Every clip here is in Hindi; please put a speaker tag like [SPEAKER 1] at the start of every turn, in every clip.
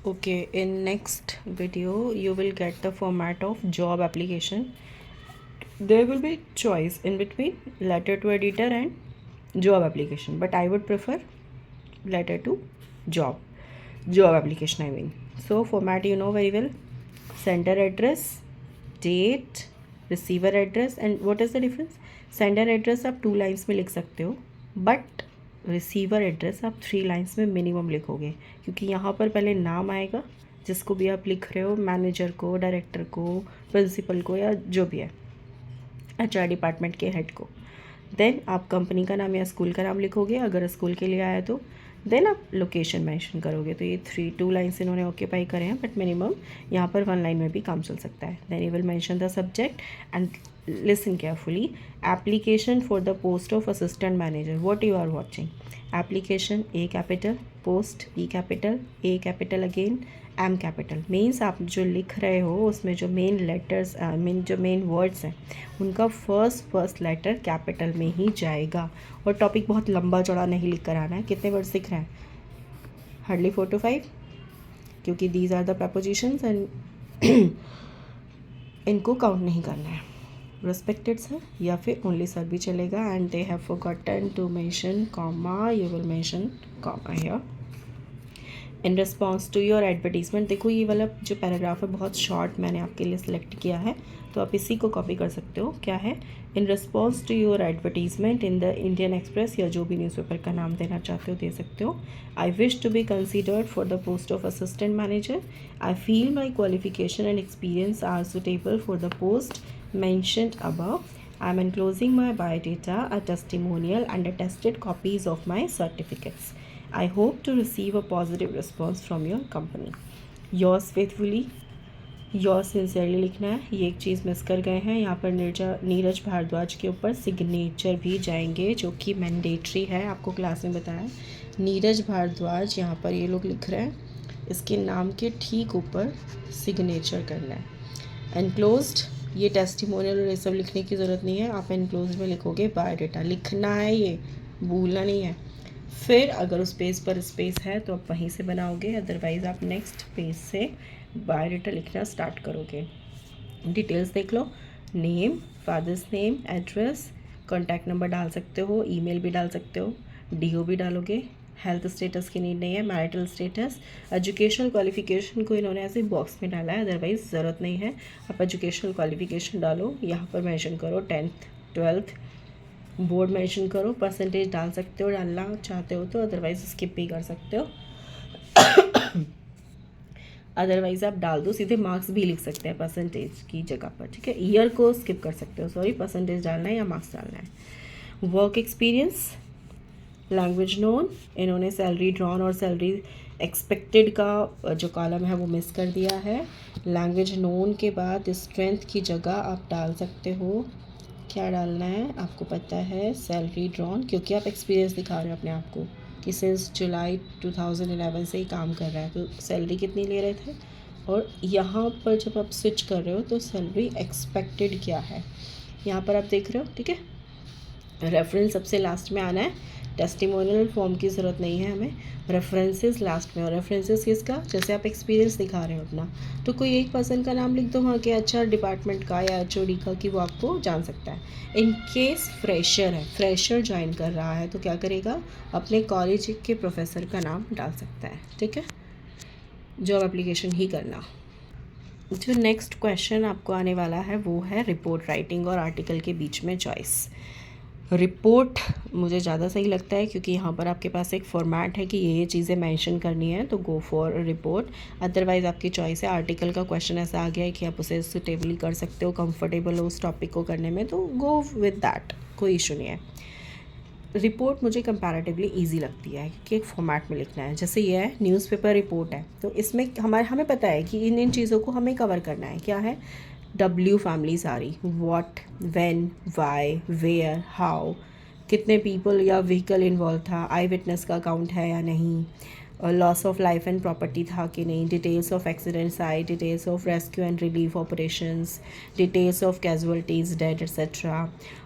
[SPEAKER 1] Okay, in next video you will get the format of job application. There will be choice in between letter to editor and job application, but I would prefer letter to job job application, I mean. So format you know very well: sender address, date, receiver address. And what is the difference? Sender address आप 2 लाइन्स में लिख सकते हो, बट रिसीवर एड्रेस आप 3 लाइन्स में मिनिमम लिखोगे, क्योंकि यहाँ पर पहले नाम आएगा जिसको भी आप लिख रहे हो, मैनेजर को, डायरेक्टर को, प्रिंसिपल को, या जो भी है, HR डिपार्टमेंट के हेड को। देन आप कंपनी का नाम या स्कूल का नाम लिखोगे, अगर स्कूल के लिए आया तो। देन आप लोकेशन मेंशन करोगे। तो ये 2 लाइन्स इन्होंने ऑक्यूपाई करे हैं, बट मिनिमम यहाँ पर 1 लाइन में भी काम चल सकता है। Then you will mention the subject and listen carefully. Application for the post of assistant manager, what you are watching. Application A capital, post E capital, A capital again, M capital. Means आप जो लिख रहे हो उसमें जो मेन लेटर्स जो मेन वर्ड्स हैं उनका फर्स्ट लेटर कैपिटल में ही जाएगा। और टॉपिक बहुत लंबा चौड़ा नहीं लिख कर आना है। कितने वर्ड्स लिख रहे हैं? हार्डली 4 to 5, क्योंकि these are the prepositions and इनको काउंट नहीं करना है। रिस्पेक्टेड सर या फिर ओनली सर भी चलेगा। And they have forgotten to mention comma, you will mention comma here. In response to your advertisement, देखो ये वाला जो पैराग्राफ है बहुत शॉर्ट मैंने आपके लिए सिलेक्ट किया है, तो आप इसी को कॉपी कर सकते हो। क्या है? In response to your advertisement in the Indian Express, या जो भी न्यूज़पेपर का नाम देना चाहते हो दे सकते हो। I wish to be considered for the post of assistant manager. I feel my qualification and experience are suitable for the post mentioned above. I am enclosing my biodata, a testimonial and attested copies of my certificates. I hope to receive a positive response from your company. Yours faithfully, yours sincerely लिखना है। ये एक चीज़ मिस कर गए हैं, यहाँ पर नीरज भारद्वाज के ऊपर सिग्नेचर भी जाएंगे, जो कि मैंडेटरी है, आपको क्लास में बताया। नीरज भारद्वाज यहाँ पर ये लोग लिख रहे हैं, इसके नाम के ठीक ऊपर सिग्नेचर करना है। एनक्लोज्ड, ये टेस्टिमोनियल और ये सब लिखने की ज़रूरत नहीं है, आप एनक्लोज में लिखोगे बायोडाटा। लिखना है, ये भूलना नहीं है। फिर अगर उस पेज पर स्पेस है तो आप वहीं से बनाओगे, अदरवाइज़ आप नेक्स्ट पेज से बायोडाटा लिखना स्टार्ट करोगे। डिटेल्स देख लो, name, father's name, address, contact number डाल सकते हो, ईमेल भी डाल सकते हो, DO भी डालोगे। हेल्थ स्टेटस की नीड नहीं है। मैरिटल स्टेटस, एजुकेशनल क्वालिफिकेशन को इन्होंने ऐसे बॉक्स में डाला है, अदरवाइज़ ज़रूरत नहीं है। आप एजुकेशनल क्वालिफिकेशन डालो, यहाँ पर मेंशन करो 10th 12th, बोर्ड मेंशन करो। परसेंटेज डाल सकते हो, डालना चाहते हो तो, अदरवाइज़ स्किप भी कर सकते हो। अदरवाइज़ आप डाल दो, सीधे मार्क्स भी लिख सकते हैं परसेंटेज की जगह पर, ठीक है। ईयर को स्किप कर सकते हो, सॉरी, परसेंटेज डालना है या मार्क्स डालना है। वर्क एक्सपीरियंस, लैंग्वेज नोन, इन्होंने सैलरी ड्रॉन और सैलरी एक्सपेक्टेड का जो कॉलम है वो मिस कर दिया है। लैंग्वेज नोन के बाद स्ट्रेंथ की जगह आप डाल सकते हो, क्या डालना है आपको पता है, सैलरी ड्रॉन, क्योंकि आप एक्सपीरियंस दिखा रहे हो अपने आप को कि सिंस जुलाई 2011 से ही काम कर रहा है, तो सैलरी कितनी ले रहे थे। और यहाँ पर जब आप स्विच कर रहे हो तो सैलरी एक्सपेक्टेड क्या है यहाँ पर आप देख रहे हो, ठीक है। रेफरेंस सबसे लास्ट में आना है, टेस्टिमोनियल फॉर्म की ज़रूरत नहीं है हमें, रेफरेंसेस लास्ट में। और रेफरेंसेस किसका? जैसे आप एक्सपीरियंस दिखा रहे हो अपना, तो कोई एक पर्सन का नाम लिख दो वहाँ के HR डिपार्टमेंट का या HOD का, कि वो आपको जान सकता है। इन केस फ्रेशर है, फ्रेशर ज्वाइन कर रहा है, तो क्या करेगा? अपने कॉलेज के प्रोफेसर का नाम डाल सकता है, ठीक है। जॉब एप्लीकेशन ही करना। जो नेक्स्ट क्वेश्चन आपको आने वाला है वो है रिपोर्ट राइटिंग और आर्टिकल के बीच में चॉइस। रिपोर्ट मुझे ज़्यादा सही लगता है, क्योंकि यहाँ पर आपके पास एक फॉर्मेट है कि ये चीज़ें मेंशन करनी है, तो गो फॉर रिपोर्ट। अदरवाइज़ आपकी चॉइस है। आर्टिकल का क्वेश्चन ऐसा आ गया है कि आप उसे सुटेबली कर सकते हो, कंफर्टेबल हो उस टॉपिक को करने में, तो गो विद दैट, कोई इशू नहीं है। रिपोर्ट मुझे कंपैरेटिवली इजी लगती है, क्योंकि एक फॉर्मेट में लिखना है। जैसे ये है न्यूज़पेपर रिपोर्ट है, तो इसमें हमें पता है कि इन चीज़ों को हमें कवर करना है। क्या है? W फैमिली सारी, what, when, why, where, how, कितने पीपल या व्हीकल इन्वॉल्व था, आई विटनेस का अकाउंट है या नहीं, और loss of life and property था कि नहीं, details of accident site, details of rescue and relief operations, details of casualties, dead, etcetera,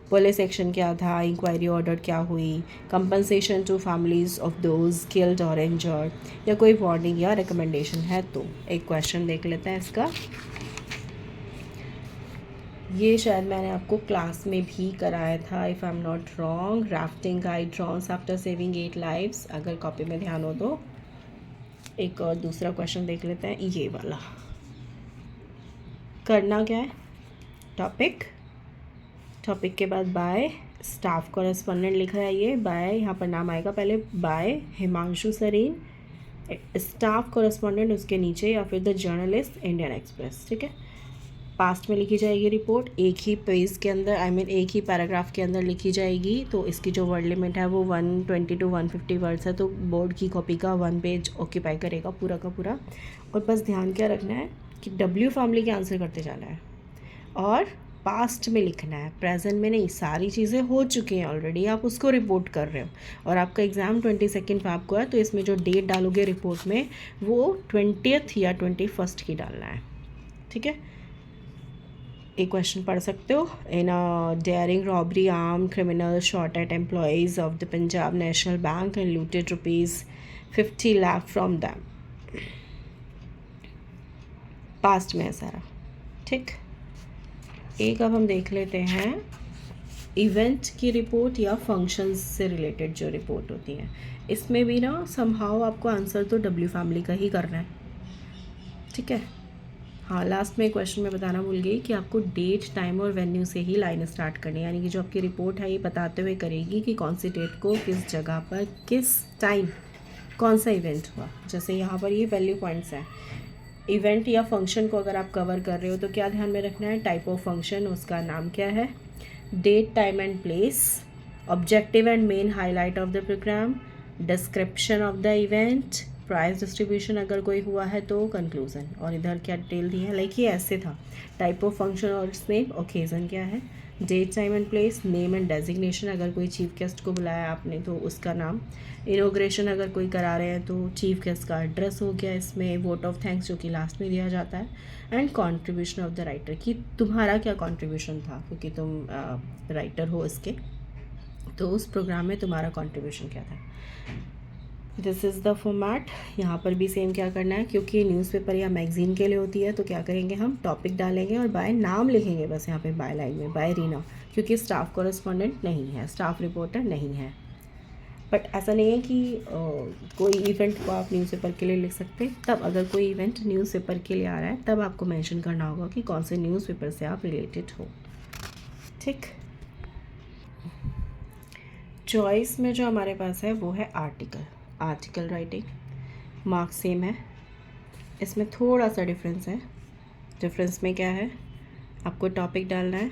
[SPEAKER 1] police action क्या था, इंक्वायरी ऑर्डर क्या हुई, compensation to families of those killed और इंजर्ड, या कोई वार्निंग या रिकमेंडेशन है। तो एक क्वेश्चन देख लेते हैं इसका। ये शायद मैंने आपको क्लास में भी कराया था, if I am not wrong. Rafting guide drones after saving 8 lives, अगर कॉपी में ध्यान हो तो। एक और दूसरा क्वेश्चन देख लेते हैं, ये वाला। करना क्या है, टॉपिक के बाद बाय स्टाफ कॉरेस्पॉन्डेंट लिखा है, ये बाय यहाँ पर नाम आएगा पहले, by Himanshu Sareen, staff correspondent उसके नीचे, या फिर द जर्नलिस्ट इंडियन एक्सप्रेस। ठीक है, पास्ट में लिखी जाएगी रिपोर्ट, एक ही पेज के अंदर, एक ही पैराग्राफ के अंदर लिखी जाएगी। तो इसकी जो वर्ड लिमिट है वो 120 to 150 वर्ड्स है, तो बोर्ड की कॉपी का 1 पेज ऑक्यूपाई करेगा पूरा का पूरा। और बस ध्यान क्या रखना है कि W फैमिली के आंसर करते जाना है और पास्ट में लिखना है, प्रेजेंट में नहीं। सारी चीज़ें हो चुकी हैं ऑलरेडी, आप उसको रिपोर्ट कर रहे हो और आपका एग्ज़ाम 22 फ़रवरी को है, तो इसमें जो डेट डालोगे रिपोर्ट में वो 20 या 21 की डालना है। ठीक है, एक क्वेश्चन पढ़ सकते हो। In a daring robbery arm criminal shot at employees of the Punjab National Bank and looted ₹50 lakh from them. Past में है सारा। ठीक, एक अब हम देख लेते हैं इवेंट की रिपोर्ट या फंक्शंस से रिलेटेड जो रिपोर्ट होती हैं। इसमें भी ना समहाउ आपको आंसर तो W फैमिली का ही करना है। ठीक है, हाँ, लास्ट में क्वेश्चन में बताना भूल गई कि आपको डेट, टाइम और वेन्यू से ही लाइन स्टार्ट करनी है, यानी कि जो आपकी रिपोर्ट है ये बताते हुए करेगी कि कौन सी डेट को, किस जगह पर, किस टाइम कौन सा इवेंट हुआ। जैसे यहाँ पर ये वैल्यू पॉइंट्स हैं। इवेंट या फंक्शन को अगर आप कवर कर रहे हो तो क्या ध्यान में रखना है, टाइप ऑफ फंक्शन, उसका नाम क्या है, date, time and place, objective and main highlight of the programme, description of the event, prize distribution अगर कोई हुआ है तो, कंक्लूजन। और इधर क्या डिटेल दी है, लाइक ये ऐसे था, टाइप ऑफ फंक्शन और नेम, ओकेजन क्या है, date, time and place, name and designation, अगर कोई चीफ गेस्ट को बुलाया आपने तो उसका नाम, इनोग्रेशन अगर कोई करा रहे हैं तो चीफ गेस्ट का एड्रेस हो गया इसमें, वोट ऑफ थैंक्स जो कि लास्ट में दिया जाता है, and contribution of the writer, कि तुम्हारा क्या कॉन्ट्रीब्यूशन था, क्योंकि तुम राइटर हो इसके, तो उस प्रोग्राम में तुम्हारा कॉन्ट्रीब्यूशन क्या था। This is the format. यहाँ पर भी सेम क्या करना है, क्योंकि न्यूज़पेपर या मैगज़ीन के लिए होती है, तो क्या करेंगे हम, टॉपिक डालेंगे और बाय नाम लिखेंगे बस यहाँ पे, बाय लाइन में बाय रीना, क्योंकि स्टाफ कॉरेस्पॉन्डेंट नहीं है, स्टाफ रिपोर्टर नहीं है। बट ऐसा नहीं है कि कोई इवेंट को आप न्यूज़पेपर के लिए लिख सकते, तब अगर कोई इवेंट न्यूज़पेपर के लिए आ रहा है तब आपको मेंशन करना होगा कि कौन से न्यूज़पेपर से आप रिलेटेड हो। ठीक, चॉइस में जो हमारे पास है वो है आर्टिकल राइटिंग, मार्क्स सेम है, इसमें थोड़ा सा डिफरेंस है। डिफरेंस में क्या है, आपको टॉपिक डालना है,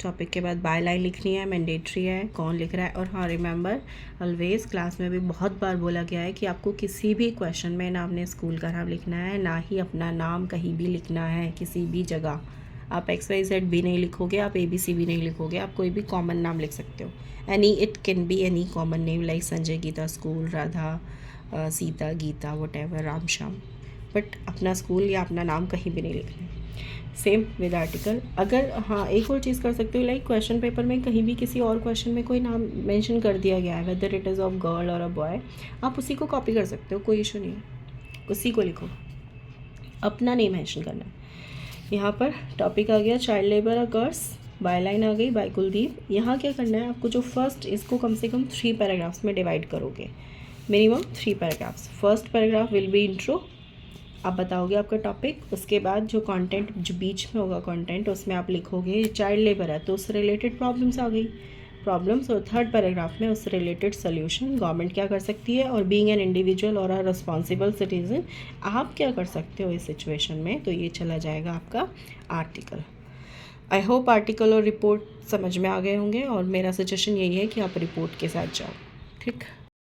[SPEAKER 1] टॉपिक के बाद बाय लाइन लिखनी है, मैंडेटरी है, कौन लिख रहा है। और हाँ, रिमेंबर ऑलवेज, क्लास में भी बहुत बार बोला गया है कि आपको किसी भी क्वेश्चन में ना अपने स्कूल का नाम लिखना है, ना ही अपना नाम कहीं भी लिखना है किसी भी जगह। आप XYZ भी नहीं लिखोगे, आप ABC भी नहीं लिखोगे, आप कोई भी कॉमन नाम लिख सकते हो। It can be any common name like Sanjay Geeta school, Radha Sita Geeta, whatever, Ram Shyam, but अपना स्कूल या अपना नाम कहीं भी नहीं लिखना है। Same with article. अगर हाँ, एक और चीज़ कर सकते हो, लाइक क्वेश्चन पेपर में कहीं भी किसी और क्वेश्चन में कोई नाम मेंशन कर दिया गया है, whether it is of girl और अ बॉय, आप उसी को कॉपी कर सकते हो, कोई इशू नहीं है, उसी को लिखो, अपना नहीं मेंशन करना है। यहाँ पर टॉपिक आ गया चाइल्ड लेबर और गर्ल्स, बाय लाइन आ गई बाय कुलदीप। यहाँ क्या करना है आपको, जो फर्स्ट, इसको कम से कम 3 पैराग्राफ्स में डिवाइड करोगे, minimum 3 paragraphs. First paragraph will be intro, आप बताओगे आपका टॉपिक, उसके बाद जो कंटेंट जो बीच में होगा कंटेंट, उसमें आप लिखोगे चाइल्ड लेबर है तो उससे रिलेटेड प्रॉब्लम्स आ गई, प्रॉब्लम्स, और थर्ड पैराग्राफ में उससे रिलेटेड सोल्यूशन, गवर्नमेंट क्या कर सकती है, और बीइंग एन इंडिविजुअल और अ रिस्पॉन्सिबल सिटीजन आप क्या कर सकते हो इस सिचुएशन में। तो ये चला जाएगा आपका आर्टिकल। आई होप आर्टिकल और रिपोर्ट समझ में आ गए होंगे, और मेरा सजेशन यही है कि आप रिपोर्ट के साथ जाओ। ठीक।